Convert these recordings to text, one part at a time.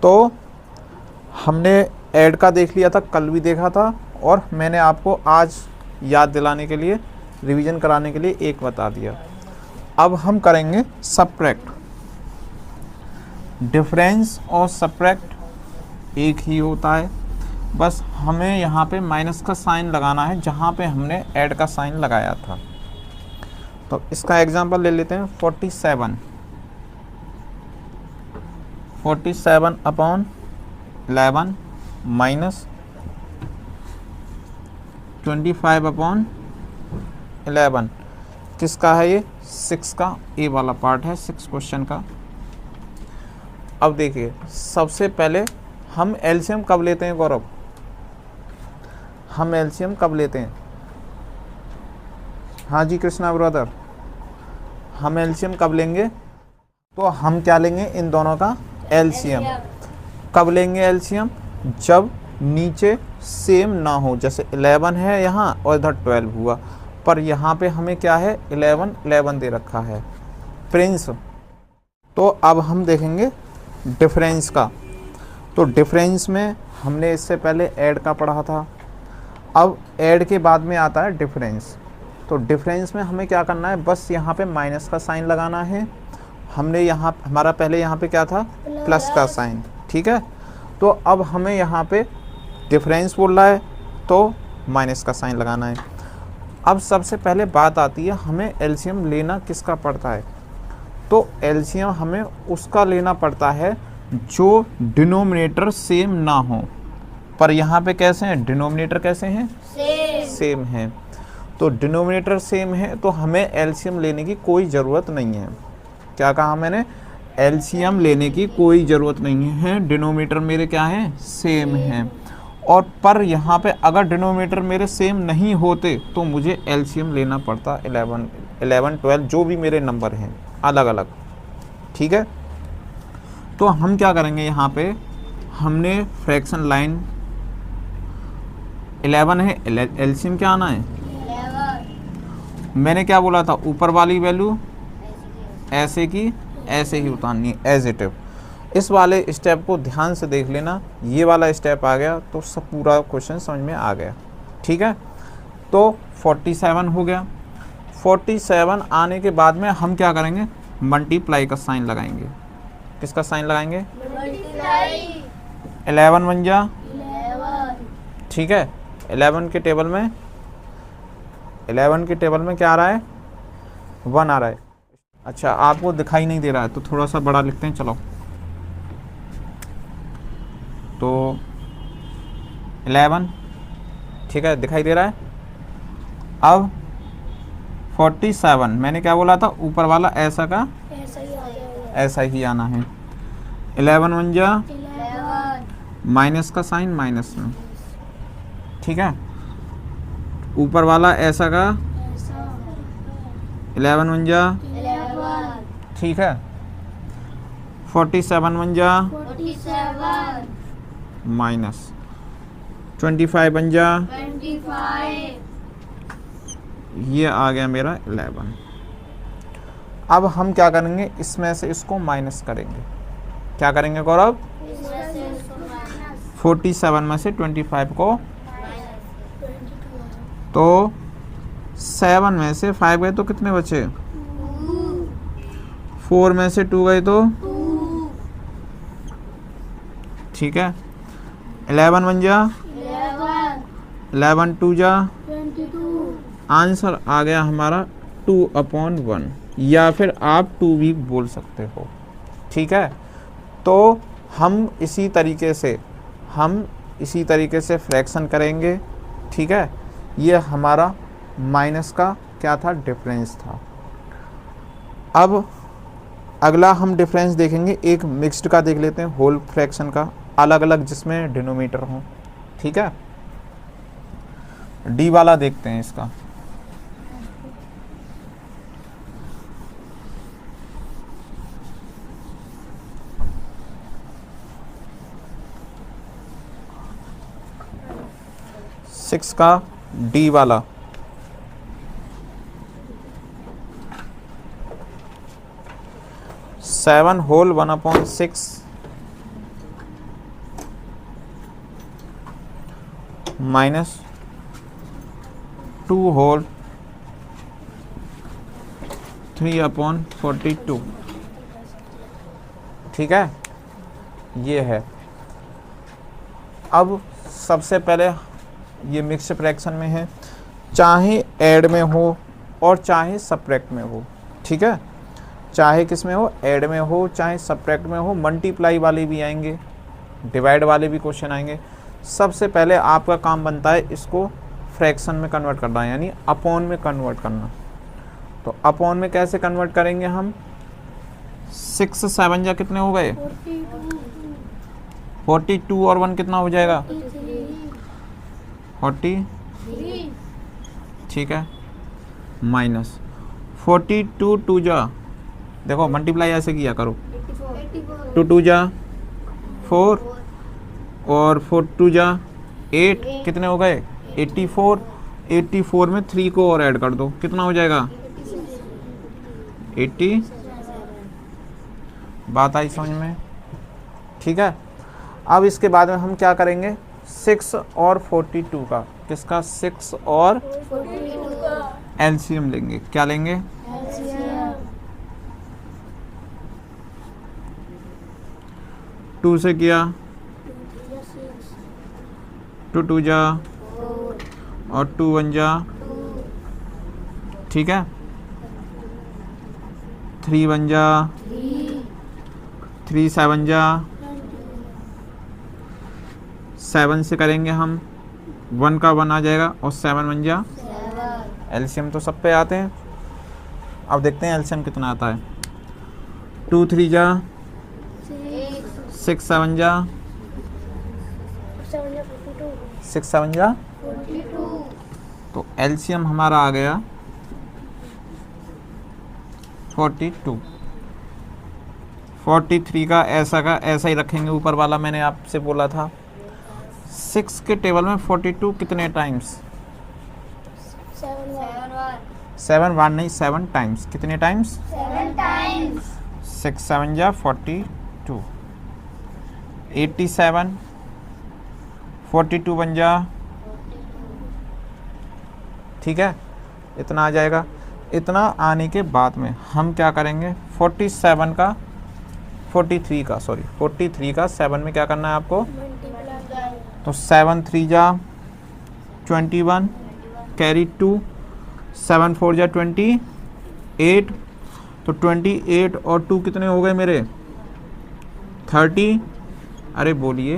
तो हमने ऐड का देख लिया था, कल भी देखा था, और मैंने आपको आज याद दिलाने के लिए, रिवीजन कराने के लिए एक बता दिया। अब हम करेंगे सबट्रैक्ट। डिफरेंस और सबट्रैक्ट एक ही होता है, बस हमें यहाँ पे माइनस का साइन लगाना है जहाँ पे हमने ऐड का साइन लगाया था। तो इसका एग्जांपल ले लेते हैं। 47 अपॉन 11 माइनस 25 अपॉन 11 किसका है? ये 6 का ए वाला पार्ट है, 6 क्वेश्चन का। अब देखिए, सबसे पहले हम एलसीएम कब लेते हैं गौरव? हम एलसीएम कब लेते हैं? हाँ जी कृष्णा ब्रदर, हम एलसीएम कब लेंगे? तो हम क्या लेंगे? इन दोनों का एलसीएम। कब लेंगे एलसीएम? जब नीचे सेम ना हो, जैसे 11 है यहाँ और इधर 12 हुआ, पर यहाँ पे हमें क्या है? 11 दे रखा है प्रिंस। तो अब हम देखेंगे डिफरेंस का। तो डिफरेंस में हमने इससे पहले ऐड का पढ़ा था, अब ऐड के बाद में आता है डिफरेंस। तो डिफरेंस में हमें क्या करना है? बस यहाँ पे माइनस का साइन लगाना है। हमने यहाँ, हमारा पहले यहाँ पे क्या था? प्लस का साइन, ठीक है। तो अब हमें यहाँ पे डिफरेंस बोल रहा है तो माइनस का साइन लगाना है। अब सबसे पहले बात आती है, हमें एलसीएम लेना किसका पड़ता है? तो एलसीएम हमें उसका लेना पड़ता है जो डिनोमिनेटर सेम ना हो। पर यहाँ पे कैसे हैं? डिनोमिनेटर कैसे हैं? सेम है। तो डिनोमिनेटर सेम है तो हमें एलसीएम लेने की कोई ज़रूरत नहीं है। क्या कहा मैंने? एलसीएम लेने की कोई ज़रूरत नहीं है, डिनोमिनेटर मेरे क्या हैं? सेम हैं। और पर यहाँ पे अगर डिनोमिनेटर मेरे सेम नहीं होते तो मुझे एलसीएम लेना पड़ता 11, 12 जो भी मेरे नंबर हैं अलग अलग, ठीक है। तो हम क्या करेंगे? यहाँ पे हमने फ्रैक्शन लाइन 11 है, एलसीएम क्या आना है? 11। मैंने क्या बोला था? ऊपर वाली वैल्यू ऐसे की ऐसे ही उतारनी है, एज इट इज। इस वाले स्टेप को ध्यान से देख लेना, ये वाला स्टेप आ गया तो सब पूरा क्वेश्चन समझ में आ गया, ठीक है। तो 47 हो गया। 47 आने के बाद में हम क्या करेंगे? मल्टीप्लाई का साइन लगाएंगे। किसका साइन लगाएंगे? मल्टीप्लाई। 11 बन जा, ठीक है। 11 के टेबल में क्या आ रहा है? 1 आ रहा है। अच्छा, आपको दिखाई नहीं दे रहा है तो थोड़ा सा बड़ा लिखते हैं, चलो। तो 11, ठीक है, दिखाई दे रहा है। अब 47 मैंने क्या बोला था? ऊपर वाला ऐसा का ऐसा ही आना है। 11 बन जा, माइनस का साइन माइनस में, ठीक है। ऊपर वाला ऐसा का 11 बन जा, ठीक है। 47 बन जा, माइनस 25 बन जा, ये आ गया मेरा 11। अब हम क्या करेंगे? इसमें से इसको माइनस करेंगे। क्या करेंगे गौरव? 47 में से 25 को, तो 7 में से 5 गए तो कितने बचे? 4 में से 2 गए तो, ठीक है। 11 बन जा, 11 2 जा, आंसर आ गया हमारा 2/1, या फिर आप 2 भी बोल सकते हो, ठीक है। तो हम इसी तरीके से फ्रैक्शन करेंगे, ठीक है। ये हमारा माइनस का क्या था? डिफरेंस था। अब अगला हम डिफरेंस देखेंगे, एक मिक्स्ड का देख लेते हैं, होल फ्रैक्शन का, अलग अलग जिसमें डिनोमिनेटर हो, ठीक है। डी वाला देखते हैं इसका। सिक्स का डी वाला, सेवन होल 1/6 माइनस 2 होल 3/42। ठीक है, ये है। अब सबसे पहले ये मिक्स फ्रैक्शन में है, चाहे ऐड में हो और चाहे सब्ट्रैक्ट में हो। ठीक है, चाहे किस में हो, ऐड में हो चाहे सब्ट्रैक्ट में हो, मल्टीप्लाई वाले भी आएंगे, डिवाइड वाले भी क्वेश्चन आएंगे। सबसे पहले आपका काम बनता है इसको फ्रैक्शन में कन्वर्ट करना, यानी अपॉन में कन्वर्ट करना। तो अपॉन में कैसे कन्वर्ट करेंगे हम, 6 7 जा कितने हो गए, 42 और 1 कितना हो जाएगा, 40। ठीक है, माइनस 42 2 जा, देखो मल्टीप्लाई ऐसे किया करो, 2 2 जा 4 और 4 2 जा 8, कितने हो गए 84। 84 में 3 को और ऐड कर दो, कितना हो जाएगा 80। बात आई समझ में? ठीक है, अब इसके बाद में हम क्या करेंगे, 6 और 42 का, किसका 6 और एलसीएम लेंगे। क्या लेंगे, 2 से किया, 2 2 जा और 2 1 जा। ठीक है, 3 1 जा, 3 7 जा, 7 से करेंगे हम, 1 का 1 आ जाएगा और 7 1 जा। एलसीएम तो सब पे आते हैं, अब देखते हैं एलसीएम कितना आता है। 2 3 जा, 6 7 जा, 6 7 जा, तो एलसीएम हमारा आ गया 42। 43 का ऐसा ही रखेंगे, ऊपर वाला मैंने आपसे बोला था। 6 के टेबल में 42 कितने टाइम्स, 7 1 नहीं 7 टाइम्स, कितने टाइम्स 7 टाइम्स। 6 7 जा 42, 87, 42 बन जा। ठीक है, इतना आ जाएगा। इतना आने के बाद में हम क्या करेंगे, 43 का 7 में क्या करना है आपको, तो 7 3 जा 21, कैरी 2, 7 4 जा 28, तो 28 और 2 कितने हो गए मेरे 30। अरे बोलिए,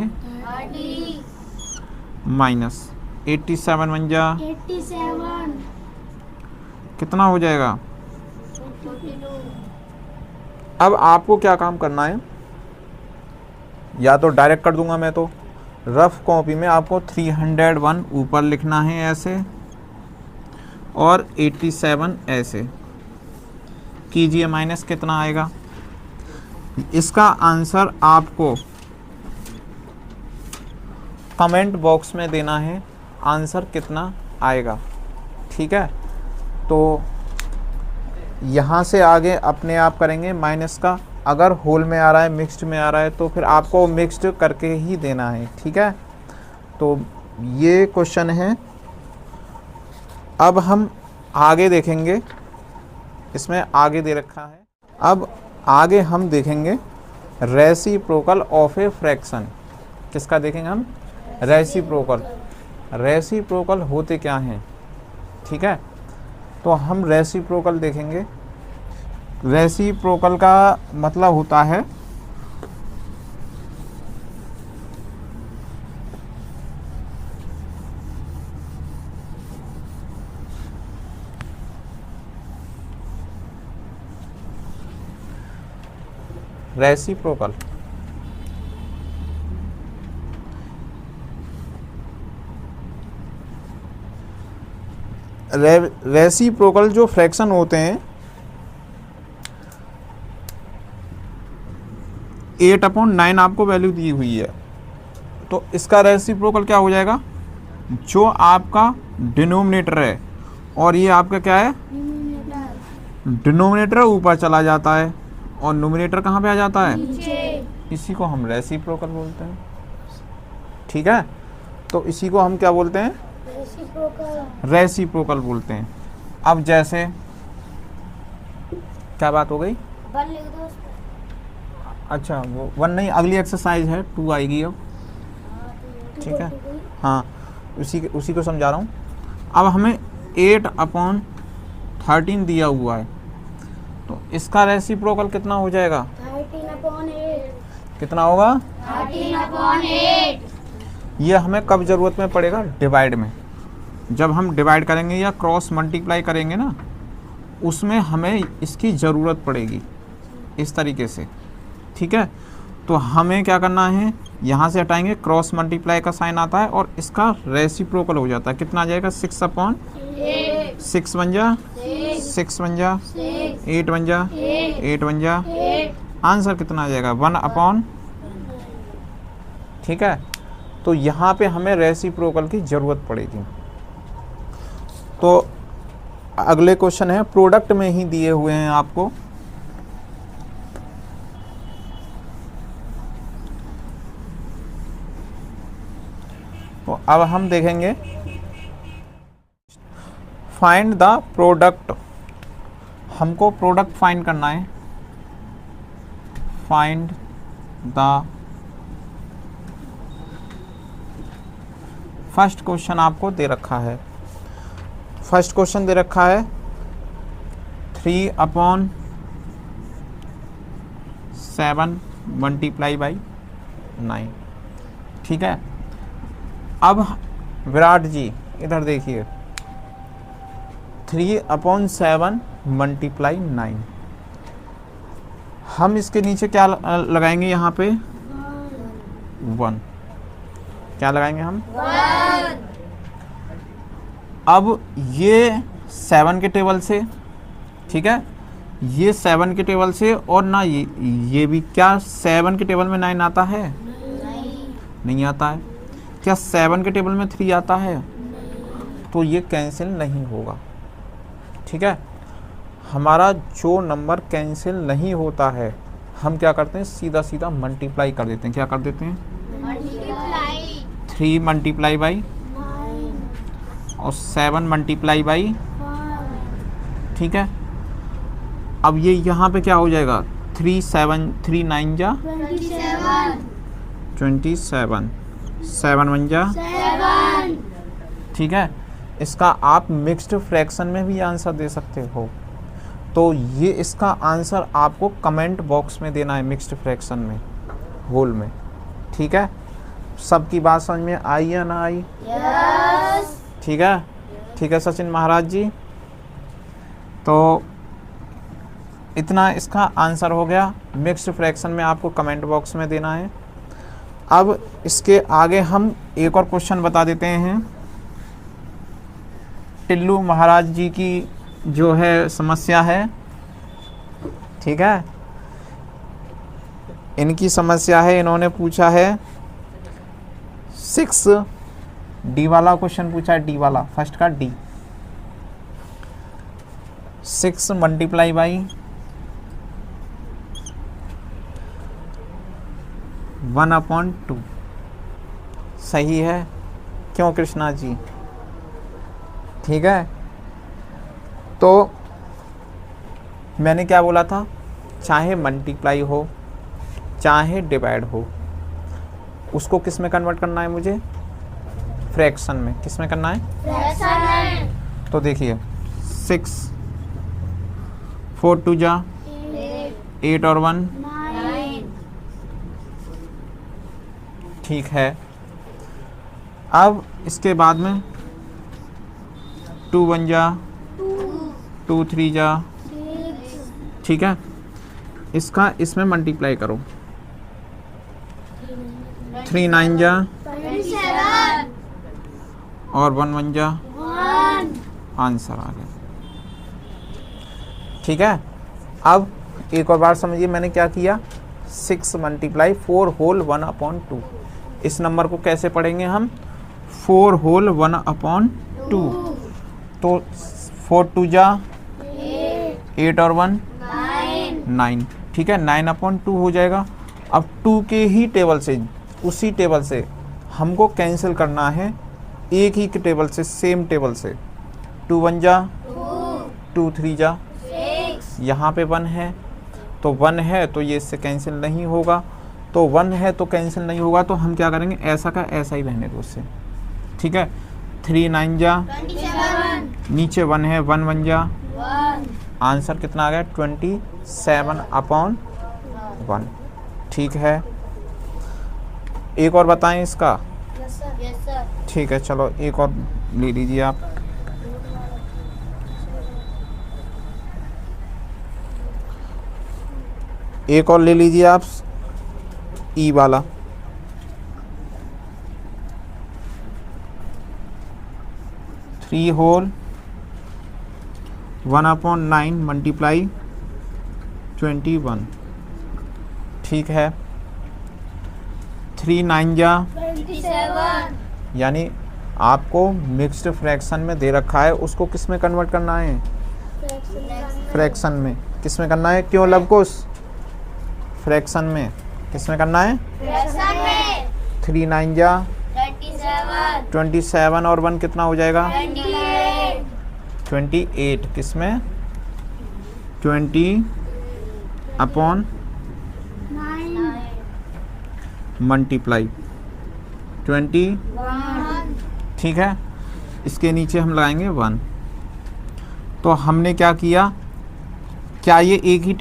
माइनस 87 बन जा, 87, कितना हो जाएगा। अब आपको क्या काम करना है, या तो डायरेक्ट कर दूंगा मैं, तो रफ कॉपी में आपको 301 ऊपर लिखना है ऐसे, और 87 ऐसे कीजिए, माइनस कितना आएगा। इसका आंसर आपको कमेंट बॉक्स में देना है, आंसर कितना आएगा। ठीक है, तो यहाँ से आगे अपने आप करेंगे माइनस का। अगर होल में आ रहा है, मिक्स्ड में आ रहा है, तो फिर आपको मिक्स्ड करके ही देना है। ठीक है, तो ये क्वेश्चन है। अब हम आगे देखेंगे, इसमें आगे दे रखा है। अब आगे हम देखेंगे रेसिप्रोकल ऑफ ए फ्रैक्शन। किसका देखेंगे हम, रेसिप्रोकल। रेसिप्रोकल होते क्या हैं, ठीक है, तो हम रेसिप्रोकल देखेंगे। रेसिप्रोकल का मतलब होता है रेसिप्रोकल रेसिप्रोकल जो फ्रैक्शन होते हैं 8/9 आपको वैल्यू दी हुई है, तो इसका रेसिप्रोकल क्या हो जाएगा, जो आपका डिनोमिनेटर है और ये आपका क्या है, डिनोमिनेटर ऊपर चला जाता है और नोमिनेटर कहाँ पे आ जाता है, नीचे। इसी को हम रेसिप्रोकल बोलते हैं। ठीक है, तो इसी को हम क्या बोलते हैं? रेसिप्रोकल बोलते हैं। अब जैसे क्या बात हो गई? अच्छा वो 1 नहीं, अगली एक्सरसाइज है 2 आएगी अब, ठीक है। हाँ उसी को समझा रहा हूँ। अब हमें 8/13 दिया हुआ है, तो इसका रेसिप्रोकल कितना हो जाएगा? 13/8। कितना होगा? 13/8। ये हमें कब ज़रूरत में पड़ेगा? डिवाइड में। जब हम डिवाइड करेंगे या क्रॉस मल्टीप्लाई करेंगे ना, उसमें हमें इसकी ज़रूरत पड़ेगी इस तरीके से, ठीक है। तो हमें क्या करना है, यहाँ से हटाएंगे, क्रॉस मल्टीप्लाई का साइन आता है और इसका रेसिप्रोकल हो जाता है। कितना आ जाएगा? 6/8। 6 बन जा, 6 बन जा, 8 बन जा, 8 बन जा। आंसर कितना आ जाएगा? 1/, ठीक है। तो यहाँ पे हमें रेसिप्रोकल की ज़रूरत पड़ेगी। तो अगले क्वेश्चन है, प्रोडक्ट में ही दिए हुए हैं आपको। तो अब हम देखेंगे, फाइंड द प्रोडक्ट। हमको प्रोडक्ट फाइंड करना है। फाइंड द फर्स्ट क्वेश्चन आपको दे रखा है। फर्स्ट क्वेश्चन दे रखा है 3/7 मल्टीप्लाई बाई 9, ठीक है। अब विराट जी इधर देखिए, 3/7 मल्टीप्लाई 9, हम इसके नीचे क्या लगाएंगे? यहाँ पे 1। क्या लगाएंगे हम? 1। अब ये 7 के टेबल से, ठीक है, ये 7 के टेबल से, और ना ये भी, क्या 7 के टेबल में 9 आता है? नहीं आता है। क्या 7 के टेबल में 3 आता है? तो ये कैंसिल नहीं होगा, ठीक है। हमारा जो नंबर कैंसिल नहीं होता है, हम क्या करते हैं? सीधा सीधा मल्टीप्लाई कर देते हैं। क्या कर देते हैं? 3 मल्टीप्लाई बाई 9 और 7 मल्टीप्लाई बाई, 5। ठीक है। अब ये यहाँ पे क्या हो जाएगा? 3 9 जा 27, 7 1 जा 7। ठीक है। इसका आप मिक्स्ड फ्रैक्शन में भी आंसर दे सकते हो। तो ये इसका आंसर आपको कमेंट बॉक्स में देना है, मिक्स्ड फ्रैक्शन में, होल में, ठीक है। सबकी बात समझ में आई या ना आई? यस। ठीक है, ठीक है सचिन महाराज जी। तो इतना इसका आंसर हो गया। मिक्स्ड फ्रैक्शन में आपको कमेंट बॉक्स में देना है। अब इसके आगे हम एक और क्वेश्चन बता देते हैं। टिल्लू महाराज जी की जो है समस्या है, ठीक है, इनकी समस्या है। इन्होंने पूछा है 6, डी वाला क्वेश्चन पूछा है, डी वाला, फर्स्ट का डी। 6 मल्टीप्लाई बाई 1/2 सही है। क्यों कृष्णा जी? ठीक है। तो मैंने क्या बोला था, चाहे मल्टीप्लाई हो चाहे डिवाइड हो, उसको किस में कन्वर्ट करना है मुझे? फ्रैक्शन में। किस में करना है? फ्रैक्शन में। तो देखिए 6, 4 2 जा 8 और 1, 9। ठीक है। अब इसके बाद में 2 1 जा 2 3 जा, 6। ठीक है। इसका इसमें मल्टीप्लाई करो, 3 9 जा 27। और 1 1 जा, 1। आंसर आ गया, ठीक है। अब एक और बार समझिए मैंने क्या किया। 6 मल्टीप्लाई 4 होल 1/2। इस नंबर को कैसे पढ़ेंगे हम? 4 होल 1/2। तो 4 2 जा 8 और 1 9, ठीक है। 9/2 हो जाएगा। अब 2 के ही टेबल से, उसी टेबल से हमको कैंसिल करना है एक ही के टेबल से, सेम टेबल से। 2 1 जा 2 3 जा, 6 यहाँ पे 1 है तो 1 है तो ये इससे कैंसिल नहीं होगा, तो 1 है तो कैंसिल नहीं होगा, तो हम क्या करेंगे, ऐसा का ऐसा ही रहने दो उससे, ठीक है। 3 9 जा, 27 नीचे 1 है, 1 1 जा, 1 आंसर कितना आ गया 27/1, ठीक है। एक और बताएं इसका, यस सर ठीक है चलो एक और ले लीजिए आप। एक और ले लीजिए आप, ई वाला। 3 होल 1/9 मल्टीप्लाई 21, ठीक है। 3 9 जा, 27 यानी आपको मिक्स्ड फ्रैक्शन में दे रखा है, उसको किस में कन्वर्ट करना है, फ्रैक्शन में। किस में करना है, क्यों लवकुश, फ्रैक्शन में किस में करना है। फ्रैक्शन में 3 9 जा 27 27 और 1 कितना हो जाएगा 28 28, किस में 20/9 मल्टीप्लाई 20, 1 ठीक है। इसके नीचे हम लगाएंगे 1। तो हमने क्या किया, क्या ये एक ही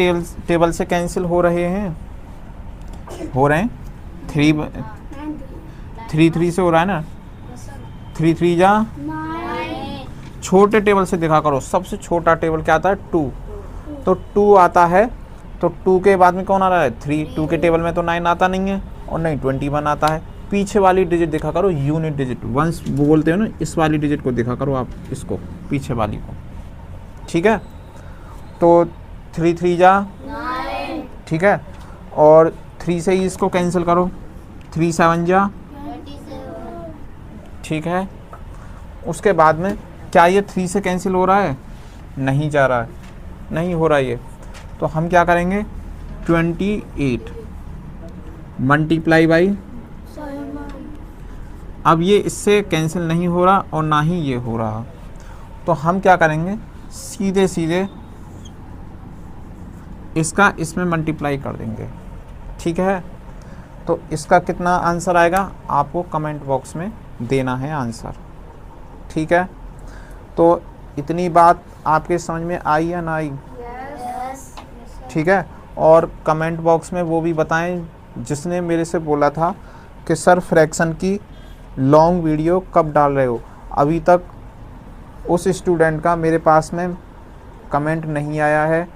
टेबल से कैंसिल हो रहे हैं, हो रहे हैं। 3 3 से हो रहा है ना, 3 3 जा, 9 छोटे टेबल से देखा करो, सबसे छोटा टेबल क्या आता है 2, तो 2 आता है, तो 2 के बाद में कौन आ रहा है 3, 2 के टेबल में तो 9 आता नहीं है, और नहीं 21 आता है। पीछे वाली डिजिट देखा करो, यूनिट डिजिट वंस वो बोलते हो ना, इस वाली डिजिट को देखा करो आप, इसको पीछे वाली को, ठीक है। तो 3 3 जा, 9 ठीक है, और 3 से ही इसको कैंसिल करो, 3 7 जा, 27 ठीक है। उसके बाद में क्या ये 3 से कैंसिल हो रहा है, नहीं जा रहा है, नहीं हो रहा ये, तो हम क्या करेंगे 28 मल्टीप्लाई बाई, अब ये इससे कैंसिल नहीं हो रहा और ना ही ये हो रहा, तो हम क्या करेंगे, सीधे सीधे इसका इसमें मल्टीप्लाई कर देंगे, ठीक है। तो इसका कितना आंसर आएगा आपको कमेंट बॉक्स में देना है आंसर, ठीक है। तो इतनी बात आपके समझ में आई या ना आई, यस ठीक है। और कमेंट बॉक्स में वो भी बताएं जिसने मेरे से बोला था कि सर फ्रैक्शन की लॉन्ग वीडियो कब डाल रहे हो, अभी तक उस स्टूडेंट का मेरे पास में कमेंट नहीं आया है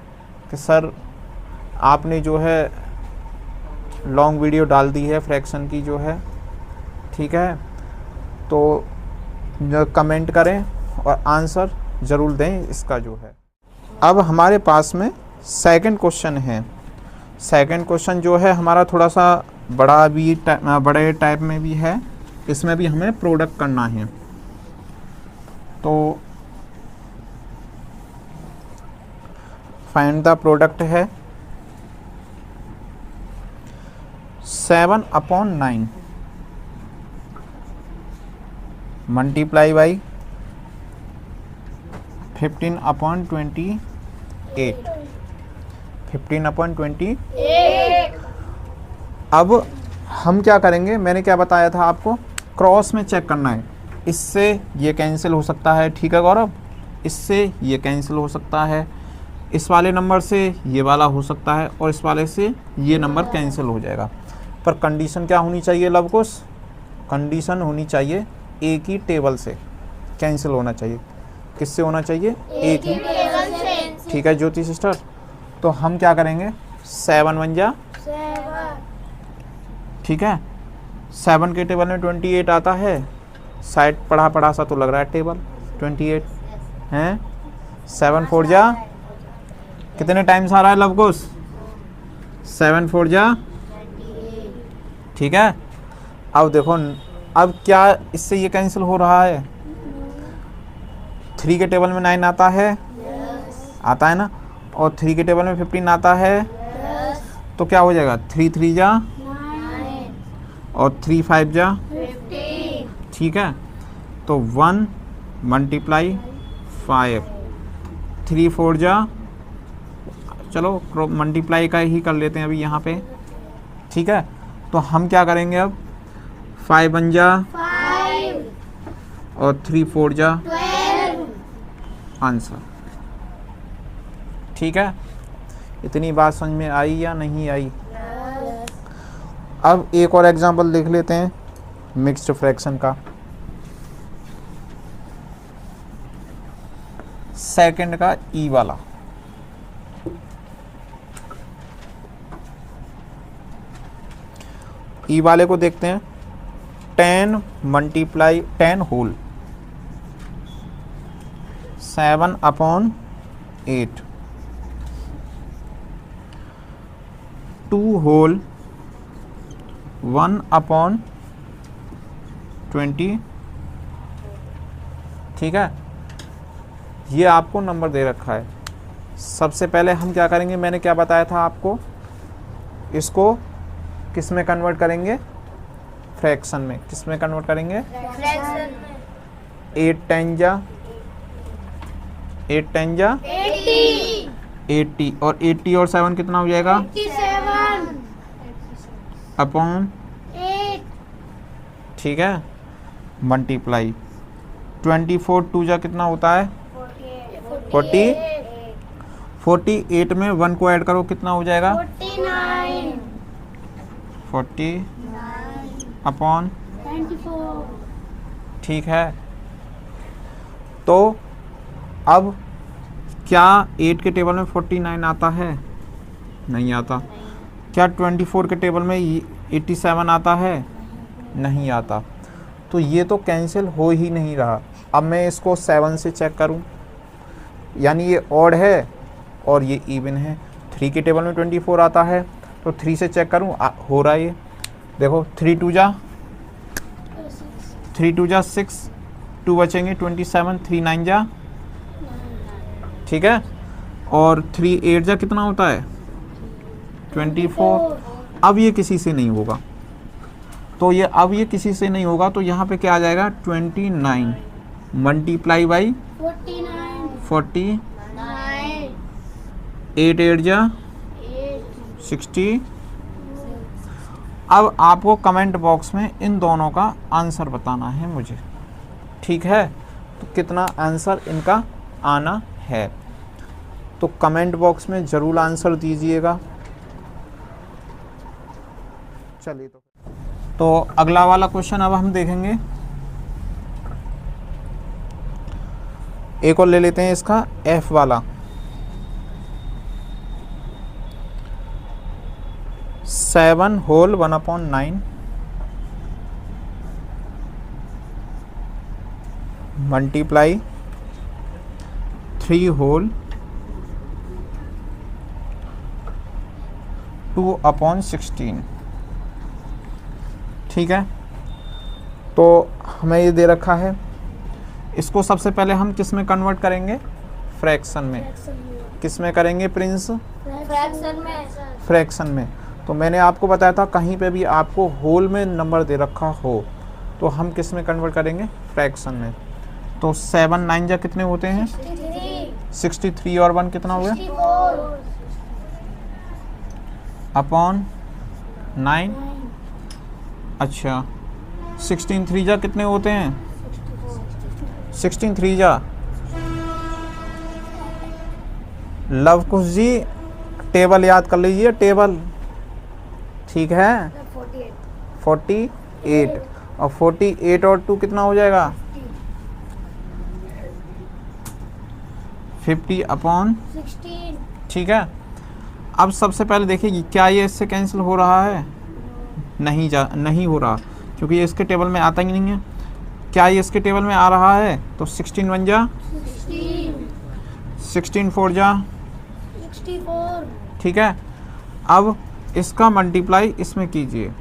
कि सर आपने जो है लॉन्ग वीडियो डाल दी है फ्रैक्शन की जो है, ठीक है। तो कमेंट करें और आंसर ज़रूर दें इसका जो है। अब हमारे पास में सेकंड क्वेश्चन है। सेकंड क्वेश्चन जो है हमारा थोड़ा सा बड़ा भी बड़े टाइप में भी है, इसमें भी हमें प्रोडक्ट करना है। तो फाइंड द प्रोडक्ट है 7/9 मल्टीप्लाई बाई 15/28, 15/28। 8 अब हम क्या करेंगे, मैंने क्या बताया था आपको, क्रॉस में चेक करना है, इससे ये कैंसिल हो सकता है, ठीक है गौरव, इससे ये कैंसिल हो सकता है, इस वाले नंबर से ये वाला हो सकता है, और इस वाले से ये नंबर कैंसिल हो जाएगा। पर कंडीशन क्या होनी चाहिए लवकुश, कंडीशन होनी चाहिए एक ही टेबल से कैंसिल होना चाहिए। किससे होना चाहिए, एक ही, टेबल से ठीक है ज्योति सिस्टर। तो हम क्या करेंगे 7 1 जा, 7 ठीक है, 7 के टेबल में 28 आता है, साइड पढ़ा सा तो लग रहा है टेबल 28 हैं। 7 4 जा, कितने टाइम्स आ रहा है लवकुश, 7 4 जा, ठीक है। अब देखो, अब क्या इससे ये कैंसिल हो रहा है, 3 के टेबल में 9 आता है, आता है ना, और 3 के टेबल में 15 आता है, तो क्या हो जाएगा 3 3 जा, 9 और 3 5 जा, 15 ठीक है, तो 1 मल्टीप्लाई 5, 3 4 जा, चलो मल्टीप्लाई का ही कर लेते हैं अभी यहाँ पे, ठीक है। तो हम क्या करेंगे अब, 5 1 जा 5 और 3 4 जा 12 आंसर, ठीक है। इतनी बात समझ में आई या नहीं आई? अब एक और एग्जांपल देख लेते हैं मिक्स्ड फ्रैक्शन का। सेकंड का ई वाला, ई वाले को देखते हैं। 10 मल्टीप्लाई 10 होल 7/8, 2 होल 1/20, ठीक है। ये आपको नंबर दे रखा है। सबसे पहले हम क्या करेंगे, मैंने क्या बताया था आपको, इसको किस में कन्वर्ट करेंगे, फ्रैक्शन में। किस में कन्वर्ट करेंगे, फ्रैक्शन में 8 10 जा 80 80 और 80 और 7 कितना हो जाएगा, 87 अपॉन, 8 ठीक है, मल्टीप्लाई 24 2 जा कितना होता है 48, 48 में 1 को ऐड करो कितना हो जाएगा 49 40 अपॉन, 24 ठीक है। तो अब क्या 8 के टेबल में 49 आता है, नहीं आता। क्या 24 के टेबल में 87 आता है, नहीं आता। तो ये तो कैंसिल हो ही नहीं रहा। अब मैं इसको 7 से चेक करूं, यानी ये ऑड है और ये इवन है। 3 के टेबल में 24 आता है, तो 3 से चेक करूं, हो रहा है ये, देखो 3 2 जा 6, 2 बचेंगे 27, 3 9 जा, ठीक है। और 3 8 जा कितना होता है 24। अब ये किसी से नहीं होगा, तो ये अब ये किसी से नहीं होगा, तो यहाँ पे क्या आ जाएगा 29 मल्टीप्लाई बाई 40, 8 8 जा 60। अब आपको कमेंट बॉक्स में इन दोनों का आंसर बताना है मुझे, ठीक है। तो कितना आंसर इनका आना है, तो कमेंट बॉक्स में ज़रूर आंसर दीजिएगा। चलिए तो अगला वाला क्वेश्चन अब हम देखेंगे। एक और ले लेते हैं इसका, एफ वाला। 7 होल 1/9 मल्टीप्लाई 3 होल 2/16, ठीक है। तो हमें ये दे रखा है, इसको सबसे पहले हम किस में कन्वर्ट करेंगे, फ्रैक्शन में। किस में करेंगे प्रिंस, फ्रैक्शन में। तो मैंने आपको बताया था कहीं पे भी आपको होल में नंबर दे रखा हो तो हम किस में कन्वर्ट करेंगे, फ्रैक्शन में। तो 7 9 जा कितने होते हैं 63 और 1 कितना हो गया अपॉन 9। अच्छा 16 3 जा कितने होते हैं 16 3 जा, लव कुश जी टेबल याद कर लीजिए, टेबल, ठीक है। 48 और 48 और 2 कितना हो जाएगा 50 अपॉन 16, ठीक है। अब सबसे पहले देखिए क्या ये इससे कैंसिल हो रहा है, नहीं हो रहा, क्योंकि ये इसके टेबल में आता ही नहीं है। क्या ये इसके टेबल में आ रहा है, तो 16 1 जा 16 4 जा 64, ठीक है। अब इसका मल्टीप्लाई इसमें कीजिए,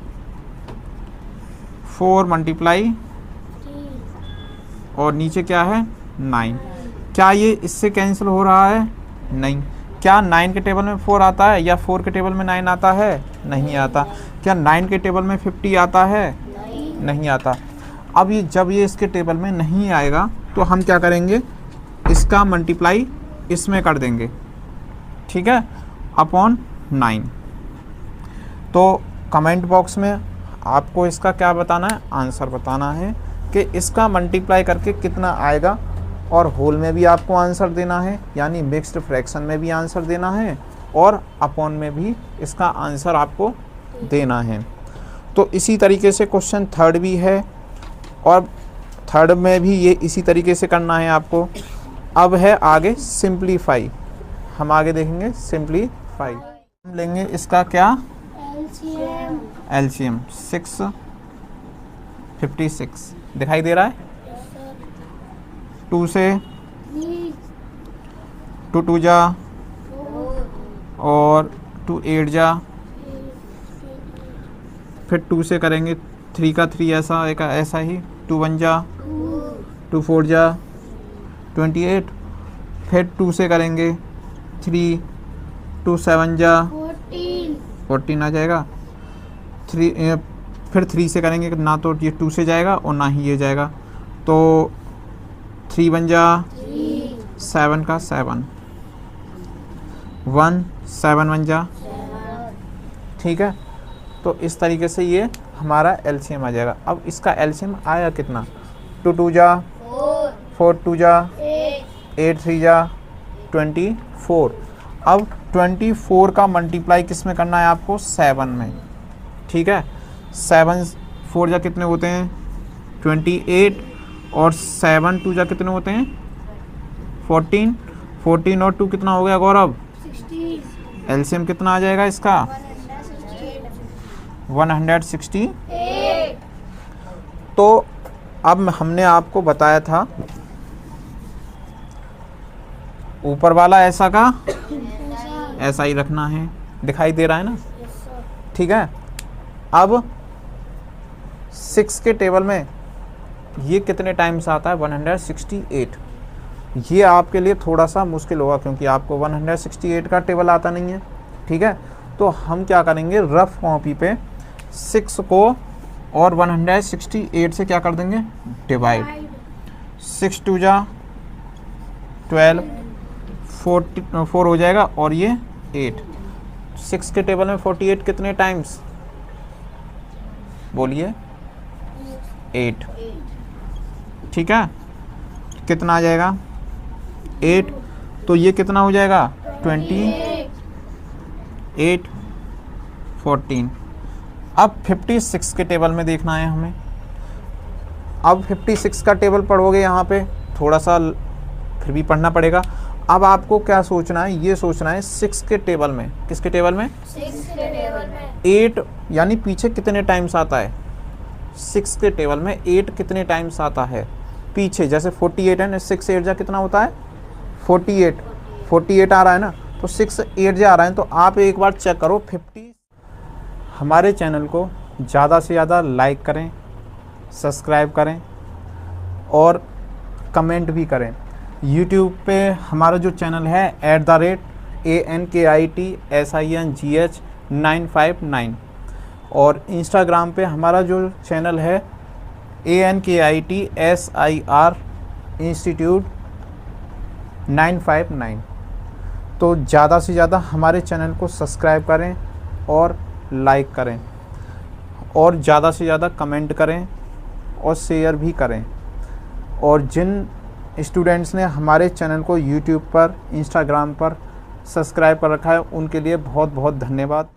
4 मल्टीप्लाई और नीचे क्या है 9। क्या ये इससे कैंसिल हो रहा है, नहीं। क्या 9 के टेबल में 4 आता है या 4 के टेबल में 9 आता है, नहीं आता। क्या 9 के टेबल में 50 आता है, नहीं आता। अब ये जब ये इसके टेबल में नहीं आएगा तो हम क्या करेंगे, इसका मल्टीप्लाई इसमें कर देंगे, ठीक है, अपॉन 9। तो कमेंट बॉक्स में आपको इसका क्या बताना है, आंसर बताना है कि इसका मल्टीप्लाई करके कितना आएगा, और होल में भी आपको आंसर देना है, यानी मिक्स्ड फ्रैक्शन में भी आंसर देना है, और अपॉन में भी इसका आंसर आपको देना है। तो इसी तरीके से क्वेश्चन थर्ड भी है, और थर्ड में भी ये इसी तरीके से करना है आपको। अब है आगे सिंप्लीफाई, हम आगे देखेंगे सिंप्लीफाई। हम लेंगे इसका क्या, LCM एलसीएम 656 दिखाई दे रहा है। 2 से 2 2 जा, और 2 8 जा, फिर 2 से करेंगे 3 का 3 ऐसा एक ऐसा ही, 2 1 जा, 2 4 जा 28, फिर 2 से करेंगे 3, 2 7 जा 14 आ जाएगा। 3 फिर 3 से करेंगे, ना तो ये 2 से जाएगा और ना ही ये जाएगा, तो 3 1 जा 7 का 7, 1 7 1 जा, ठीक है। तो इस तरीके से ये हमारा एलसीएम आ जाएगा। अब इसका एलसीएम आया कितना, 2 2 जा 4 2 जा 8 3 जा 24। अब 24 का मल्टीप्लाई किस में करना है आपको, 7 में, ठीक है। 7 4 जा कितने होते हैं 28, और 7 2 जा कितने होते हैं 14, 14 और 2 कितना हो गया गौरव, 16 एलसीएम कितना आ जाएगा इसका, 168। तो अब हमने आपको बताया था ऊपर वाला ऐसा का ऐसा ही रखना है, दिखाई दे रहा है ना, ठीक है। अब 6 के टेबल में ये कितने टाइम्स आता है, 168। ये आपके लिए थोड़ा सा मुश्किल होगा क्योंकि आपको 168 का टेबल आता नहीं है, ठीक है। तो हम क्या करेंगे, रफ कॉपी पे 6 को और 168 से क्या कर देंगे, डिवाइड। 6 2 जा 12, 4 हो जाएगा, और ये 8। 6 के टेबल में 48 कितने टाइम्स, बोलिए 8, ठीक है। कितना आ जाएगा 8, तो ये कितना हो जाएगा 28 14। अब 56 के टेबल में देखना है हमें। अब 56 का टेबल पढ़ोगे यहाँ पे, थोड़ा सा फिर भी पढ़ना पड़ेगा। अब आपको क्या सोचना है, ये सोचना है 6 के टेबल में, किसके टेबल में, 8 यानी पीछे कितने टाइम्स आता है, 6 के टेबल में 8 कितने टाइम्स आता है पीछे, जैसे 48 है ना, 6 8 जा कितना होता है 48 आ रहा है ना, तो 6 8 जा आ रहा है। तो आप एक बार चेक करो 50। हमारे चैनल को ज़्यादा से ज़्यादा लाइक करें, सब्सक्राइब करें और कमेंट भी करें। यूट्यूब पे हमारा जो चैनल है @ANKITSINGH959, और इंस्टाग्राम पे हमारा जो चैनल है ANKITSIR इंस्टीट्यूट 959। तो ज़्यादा से ज़्यादा हमारे चैनल को सब्सक्राइब करें और लाइक करें, और ज़्यादा से ज़्यादा कमेंट करें और शेयर भी करें। और जिन स्टूडेंट्स ने हमारे चैनल को यूट्यूब पर, इंस्टाग्राम पर सब्सक्राइब कर रखा है, उनके लिए बहुत बहुत धन्यवाद।